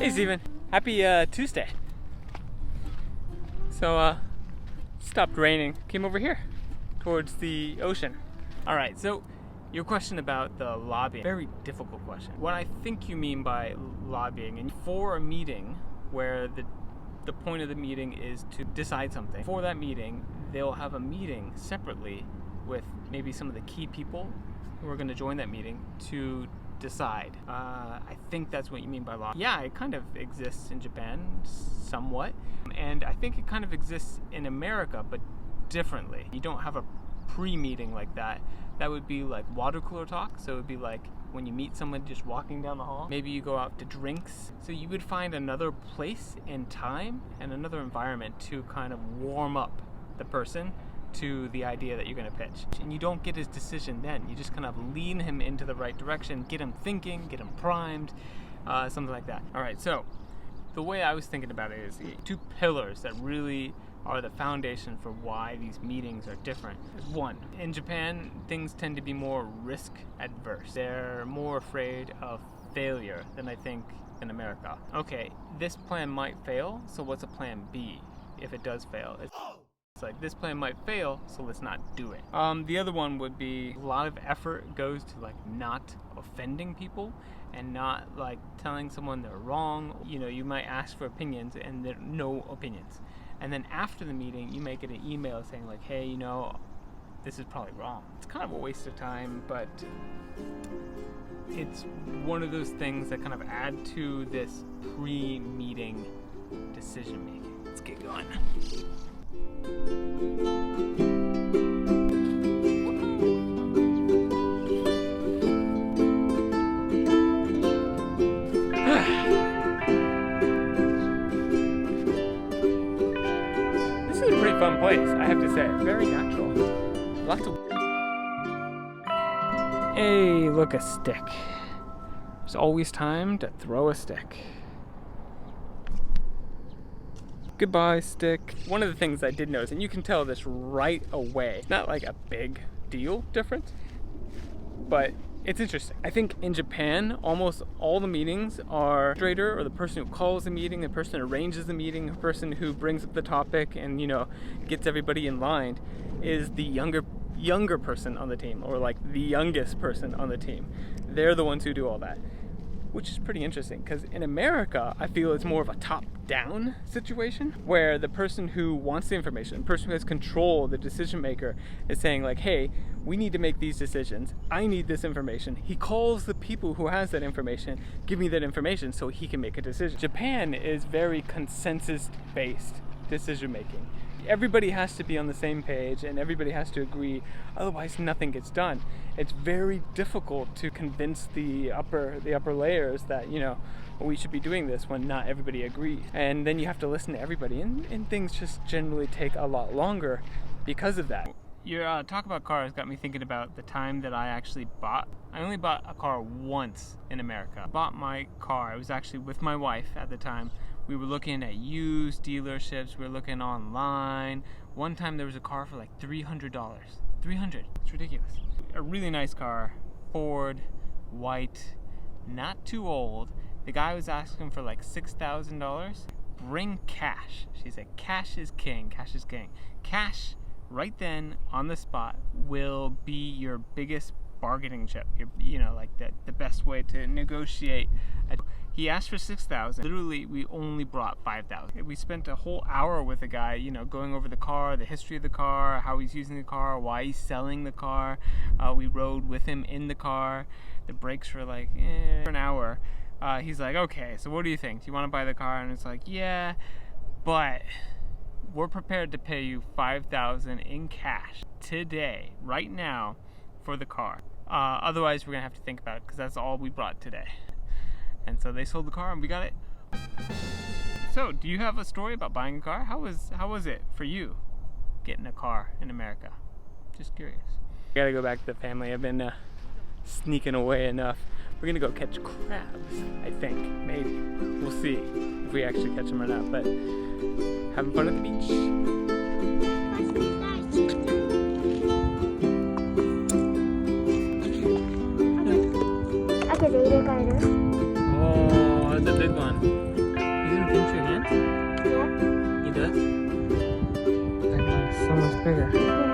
Hey Steven, happy Tuesday. So stopped raining, came over here towards the ocean. Alright, so your question about the lobbying, very difficult question. What I think you mean by lobbying, and for a meeting where the point of the meeting is to decide something, for that meeting they'll have a meeting separately with maybe some of the key people who are going to join that meeting to decide. I think that's what you mean by law. Yeah, it kind of exists in Japan somewhat, and I think it kind of exists in America, but differently. You don't have a pre-meeting like that. That would be like water cooler talk, so it would be like when you meet someone just walking down the hall. Maybe you go out to drinks. So you would find another place and time and another environment to kind of warm up the person to the idea that you're going to pitch. And you don't get his decision then. You just kind of lean him into the right direction, get him thinking, get him primed, something like that. All right, so the way I was thinking about it is two pillars that really are the foundation for why these meetings are different. One, in Japan, things tend to be more risk adverse. They're more afraid of failure than I think in America. Okay, this plan might fail, so what's a plan B if it does fail? It's like, this plan might fail, so let's not do it. The other one would be a lot of effort goes to like not offending people and not like telling someone they're wrong. You know, you might ask for opinions and there are no opinions. And then after the meeting, you may get an email saying like, hey, you know, this is probably wrong. It's kind of a waste of time, but it's one of those things that kind of add to this pre-meeting decision making. Let's get going. This is a pretty fun place, I have to say. Very natural. Lots of... Hey, look, a stick. There's always time to throw a stick. Goodbye, stick. One of the things I did notice, and you can tell this right away, not like a big deal difference, but it's interesting. I think in Japan, almost all the meetings are moderator, or the person who calls the meeting, the person who arranges the meeting, the person who brings up the topic and, you know, gets everybody in line is the younger person on the team, or like the youngest person on the team. They're the ones who do all that, which is pretty interesting because in America, I feel it's more of a top-down situation where the person who wants the information, the person who has control, the decision maker, is saying like, hey, we need to make these decisions. I need this information. He calls the people who has that information, give me that information so he can make a decision. Japan is very consensus-based decision making. Everybody has to be on the same page and everybody has to agree, otherwise nothing gets done. It's very difficult to convince the upper layers that, you know, we should be doing this when not everybody agrees. And then you have to listen to everybody, and things just generally take a lot longer because of that. Your talk about cars got me thinking about the time that I only bought a car once in America. I bought my car, I was actually with my wife at the time. We were looking at used dealerships, we were looking online. One time there was a car for like $300. $300, it's ridiculous. A really nice car, Ford, white, not too old. The guy was asking for like $6,000. Bring cash. She said, cash is king, cash is king. Cash, right then, on the spot, will be your biggest bargaining chip. You know, like the best way to negotiate. He asked for $6,000. Literally, we only brought $5,000. We spent a whole hour with the guy, you know, going over the car, the history of the car, how he's using the car, why he's selling the car. We rode with him in the car. The brakes were like, for an hour. He's like, okay, so what do you think? Do you want to buy the car? And it's like, yeah, but we're prepared to pay you $5,000 in cash today, right now, for the car. Otherwise, we're gonna have to think about it because that's all we brought today. And so they sold the car and we got it. So, do you have a story about buying a car? How was it for you getting a car in America? Just curious. I gotta go back to the family. I've been sneaking away enough. We're gonna go catch crabs, I think, maybe. We'll see if we actually catch them or not, but having fun at the beach. Oh, that's a big one. Bye.